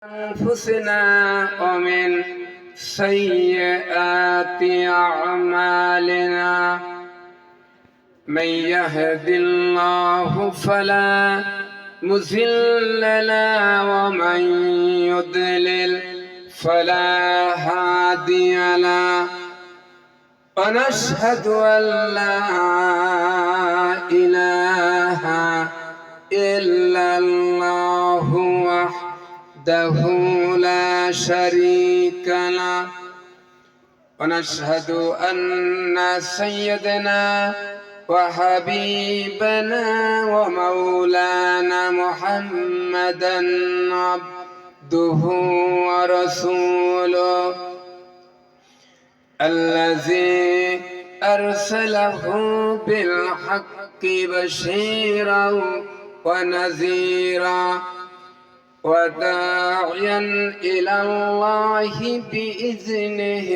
أنفسنا ومن سيئات أعمالنا من يهد الله فلا مضل له ومن يضلل فلا هادي له ونشهد أن لا إله إلا الله وحده لا شريك له ونشهد أن سيدنا وحبيبنا ومولانا محمدا عبده ورسوله الذي أرسله بالحق بشيرا ونذيرا وداعيا إلى الله بإذنه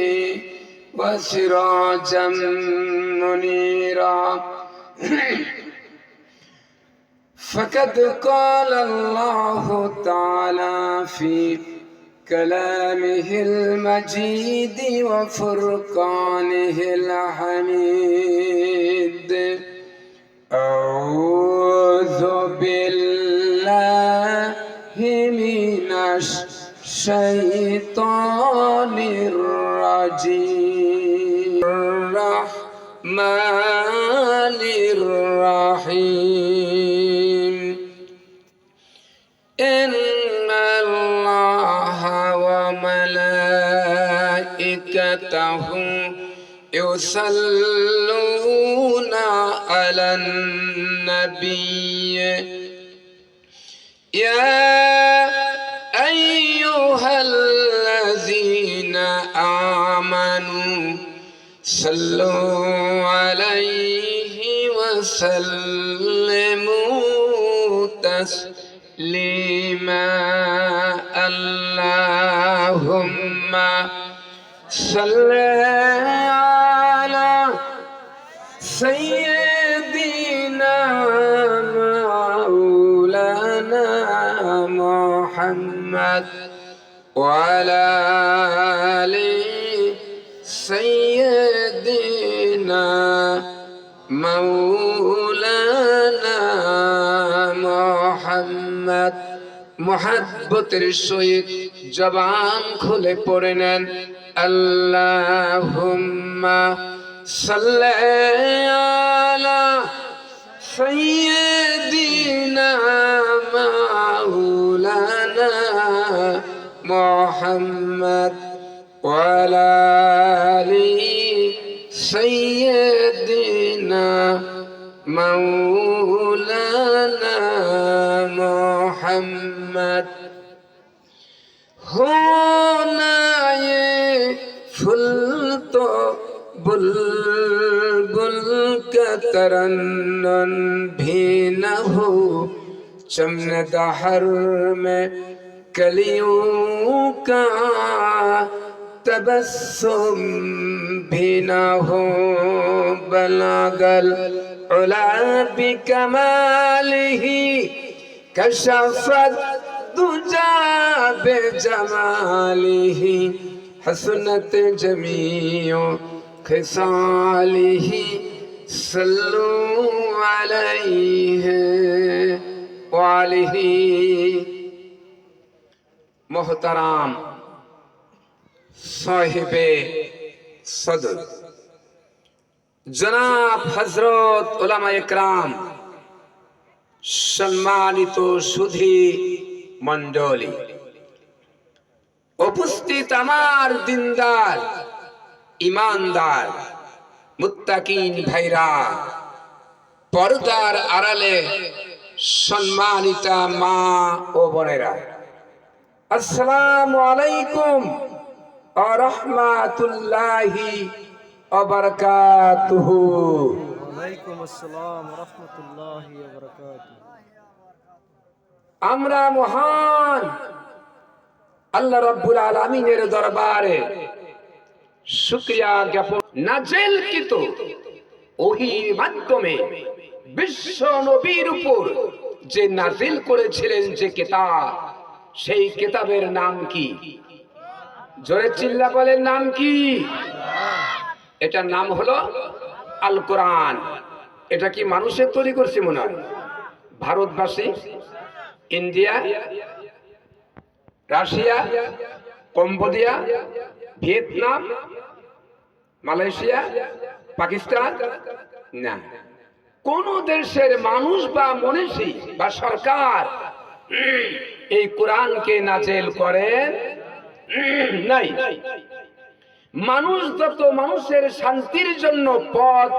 وسراجا منيرا فقد قال الله تعالى في كلامه المجيد وفرقانه الحميد أعوذ بالله من الشيطان الرجيم الرحمن الرحيم إن الله وملائكته يصلون على النبي يا أيها الذين آمنوا صلوا عليه وسلموا تسليما اللهم صل على سيدنا مولانا محمد وعلى آل سيدنا مولانا محمد محبতের সহিত জবান খুলে পড়ে নেন আল্লাহুম্মা সাল্লি আলা সাইয়্যিদিনা মাওলানা মুহাম্মদ ওয়া আলা আলি সাইয়্যিদিনা মাওলানা মুহাম্মদ होना ये फूल तो बुलबुल का तरन्नुम भी न हो चमन दहर में कलियों का तबस्सुम भी न हो बलागल उला बिकमालिही कशफत दुजा बेजमालिही हसनत जमीओ खिसालिही सल्लु अलैहि वालिही मोहतराम साहिबे सदर जनाब हजरत उलमा इकराम सम्मानित सुधी मंडली उपस्थित आमार दिनदार ईमानदार मुत्ताकीन भाईरा पर्दार आড়ালে सम्मानिता मा ओ बोनेरा अस्सलामु आलैकुम व रहमातुल्लाहि व बाराकातुहु। वालेकुम अस्सलाम व रहमतुल्लाहि व बाराकातुहु। আমরা মহান আল্লাহ রাব্বুল আলামিনের দরবারে শুকরিয়া জ্ঞাপন নাযিলকৃত ওহীর মাধ্যমে বিশ্ব নবীর উপর যে নাজিল করেছিলেন যে কিতাব সেই কিতাবের নাম কি? জোরে চিল্লা বলেন, নাম কি? এটার নাম হলো আল কোরআন। এটা কি মানুষের তৈরি করছে মনে হয়? ভারতবাসী, India, Russia, Cambodia, Vietnam, Malaysia, Pakistan, না, কোন দেশের মানুষ বা মনীষী বা সরকার এই কোরআনকে নাযিল করেন নাই। মানুষ যত মানুষের শান্তির জন্য পথ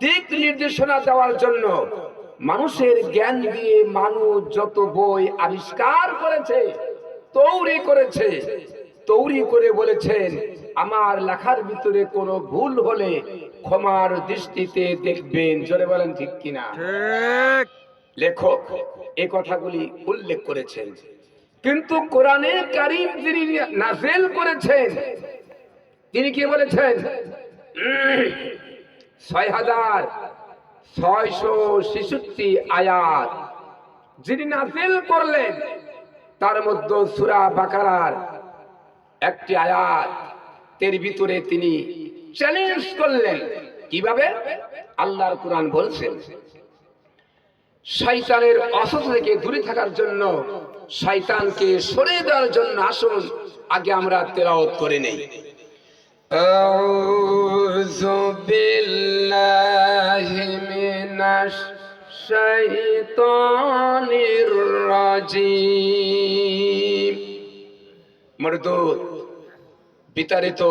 দিক নির্দেশনা দেওয়ার জন্য মানুষের জ্ঞান দিয়ে মানুষ যত বই আবিষ্কার করেছে, তৈরি করে বলেছেন, আমার লেখার ভিতরে কোনো ভুল হলে ক্ষমার দৃষ্টিতে দেখবেন। জোরে বলেন ঠিক কিনা? ঠিক। লেখক এই কথাগুলি উল্লেখ করেছেন। কিন্তু কোরআনে কারীম যিনি নাযিল করেছেন তিনি কি বলেছেন? ৬৬৬৬ আয়াত যিনি নাযিল করলেন, তার মধ্যে সূরা বাকারার একটি আয়াত এর ভিতরে তিনি চ্যালেঞ্জ করলেন। কিভাবে? আল্লাহর কোরআন বলছেন, শয়তানের অসুবিধা থেকে দূরে থাকার জন্য, শয়তানকে সরিয়ে দেওয়ার জন্য আসুন আগে আমরা তেলাওয়াত করে নেই। আউযু বিল্লাহি মিনাশ শাইতানির রাজিম। মরদুদ, বিতাড়িত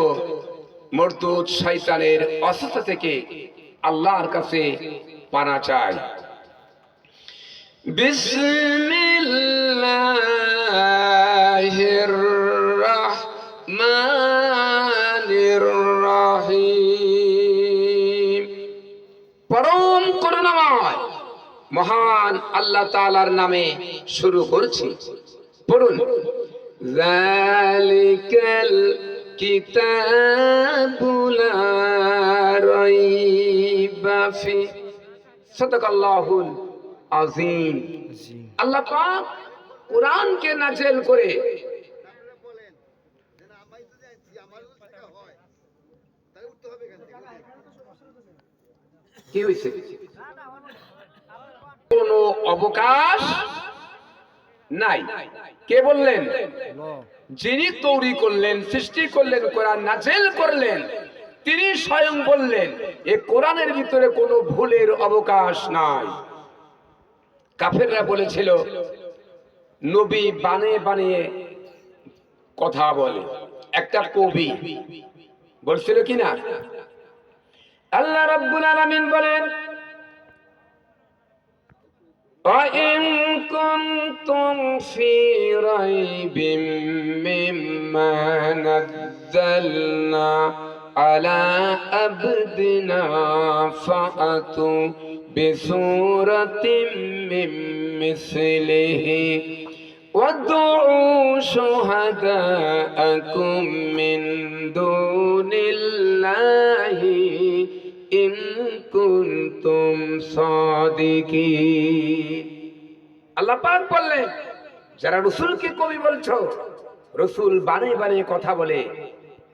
মরদুদ শয়তানের অসুবিধা থেকে আল্লাহর কাছে পানা চাই। বিসমিল্লাহির রাহমানির রাহিম। পরম করুণাময় মহান আল্লাহ তাআলার নামে শুরু করছি। পড়ুন। যালিকাল কিতাবু লা রাইবা ফি। সাদাকাল্লাহুল আযীম। আল্লাহ পাক কোরআনকে নাযিল করে কি হয়েছে? কোনো অবকাশ নাই। কে বললেন? যিনি তৈরি করলেন, সৃষ্টি করলেন, কোরআন নাযিল করলেন, তিনি স্বয়ং বললেন এই কোরআনের ভিতরে কোনো ভুলের অবকাশ নাই। কাফেররা বলেছিল নবী বানিয়ে বানিয়ে কথা বলে, একটা কবি বলছিল কিনা? আল্লাহ রাব্বুল আলামিন বলেন, وَإِن كُنتُمْ فِي رَيْبٍ مِّمَّا نَزَّلْنَا عَلَى عَبْدِنَا فَأْتُوا بِسُورَةٍ مِّن مِّثْلِهِ وَادْعُوا شُهَدَاءَكُم مِّن دُونِ اللَّهِ ইন কুনতুম সাদিকিন। আল্লাহ পাক বললেন, যারা রাসূলকে কবি বলছো, রাসূল বানিয়ে বানিয়ে কথা বলে,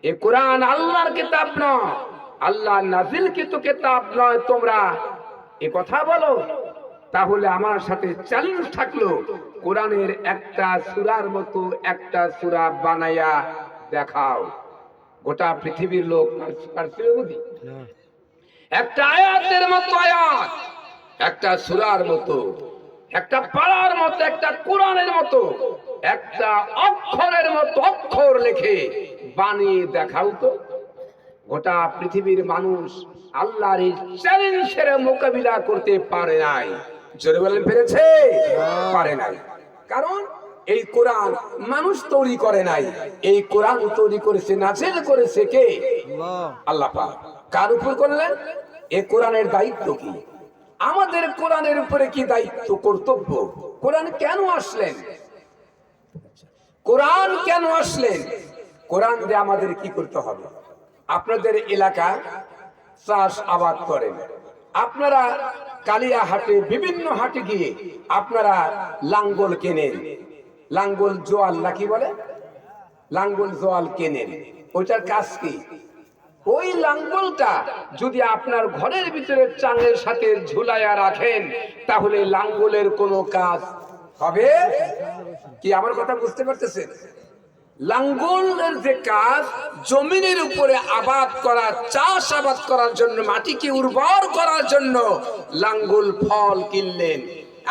এই কোরআন আল্লাহর কিতাব নয়, আল্লাহ নাযিলকৃত কিতাব নয়, তোমরা এই কথা বলো, তাহলে আমার সাথে চ্যালেঞ্জ থাকলো, কোরআনের একটা সূরার মতো একটা সূরা বানায়া দেখাও। গোটা পৃথিবীর লোক পারছিল বুঝি? একটা আয়াতের মতো আয়াত, একটা সূরার মতো, একটা পারার মতো, একটা কোরআনের মতো, একটা অক্ষরের মতো অক্ষর লিখে বানিয়ে দেখাও তো। গোটা পৃথিবীর মানুষ আল্লাহর এই চ্যালেঞ্জের মোকাবিলা করতে পারে নাই। জোরে বলেন পেরেছে? পারে নাই। কারণ এই কোরআন মানুষ তৈরি করে নাই, এই কোরআন তৈরি করেছে, নাযিল করেছে কে? আল্লাহ পাক। কার উপর করলেন? এই কোরআনের দায়িত্ব কি? আমাদের কোরআনের উপরে কি দায়িত্ব, কর্তব্য? কোরআন কেন আসলেন? কোরআন কেন আসলেন? কোরআন দিয়ে আমাদের কি করতে হবে? আপনাদের এলাকা চাষ আবাদ করেন, আপনারা কালিয়া হাটে, বিভিন্ন হাটে গিয়ে আপনারা লাঙ্গল কেনেন, লাঙ্গল জোয়াল নাকি বলে, লাঙ্গল জোয়াল কেনেন, ওইটার কাজ কি? ওই লাঙ্গলটা যদি আপনার ঘরের ভিতরে চাঙের সাথে ঝুলাইয়া রাখেন তাহলে লাঙ্গলের কোনো কাজ হবে কি? আমার কথা বুঝতে পারতেছেন? লাঙ্গলের যে কাজ, জমিনের উপরে আবাদ করা, চাষ আবাদ করার জন্য, মাটিকে উর্বর করার জন্য লাঙ্গল ফল কিনলেন।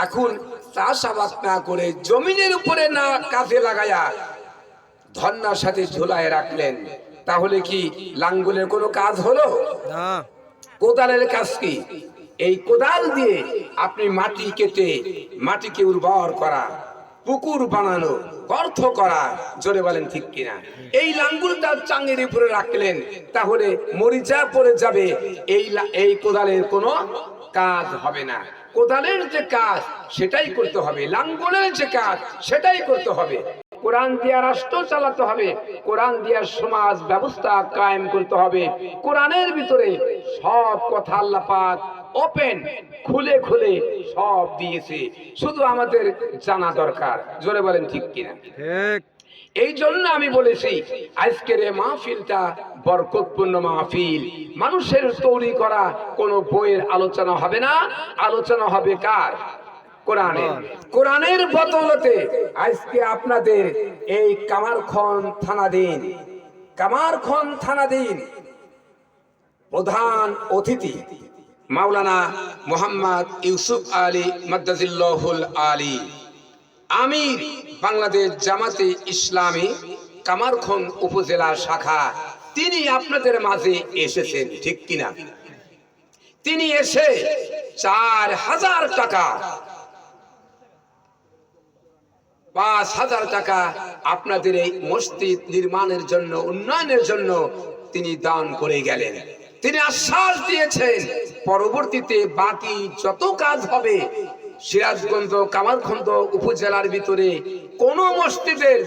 এখন চাষ আবাদ না করে জমিনের উপরে না কাজে লাগায়া ধন্যার সাথে ঝুলায় রাখলেন, তাহলে কি লাঙ্গলের কোনো কাজ হলো না। কোদালের কাজ কি? এই কোদাল দিয়ে আপনি মাটি কেটে মাটিকে উর্বর করা, পুকুর বানানো, গর্ত করা, জোরে বলেন ঠিক কিনা? এই লাঙ্গলটা চাঙের উপরে রাখলেন, তাহলে মরিচা পড়ে যাবে, এই কোদালের কোনো কাজ হবে না। কোদালের যে কাজ সেটাই করতে হবে, লাঙ্গলের যে কাজ সেটাই করতে হবে। কোরআন দিয়া রাষ্ট্র চালাতে হবে, কোরআন দিয়া সমাজ ব্যবস্থা কায়েম করতে হবে। কোরআনের ভিতরে সব কথা আল্লাহ পাক ওপেন, খুলে খুলে সব দিয়েছে, শুধু আমাদের জানা দরকার। জোরে বলেন ঠিক কিনা? ঠিক। এই জন্য আমি বলেছি আজকের এই মাহফিলটা বরকতপূর্ণ মাহফিল। মানুষের তৈরি করা কোনো বইয়ের আলোচনা হবে না, আলোচনা হবে কার? কোরআনের। কোরআনের বদৌলতে আজকে আপনাদের এই কামারখন থানাধীন প্রধান অতিথি মাওলানা মোহাম্মদ ইউসুফ আলী মাদ্দাজিল্লাহুল আলী, আমির বাংলাদেশ জামাতে ইসলামী কামারখন উপজেলা শাখা, তিনি আপনাদের মাঝে এসেছেন, ঠিক কিনা? তিনি এসে 4,000 টাকা, 5,000 টাকা আপনাদের এই মসজিদ নির্মাণের জন্য, উন্নয়নের জন্য তিনি দান করে গেলেন। তিনি আশ্বাস দিয়েছেন পরবর্তীতে বাকি যত কাজ হবে সিরাজগঞ্জ কামারখন্দ উপজেলার ভিতরে কোন মসজিদের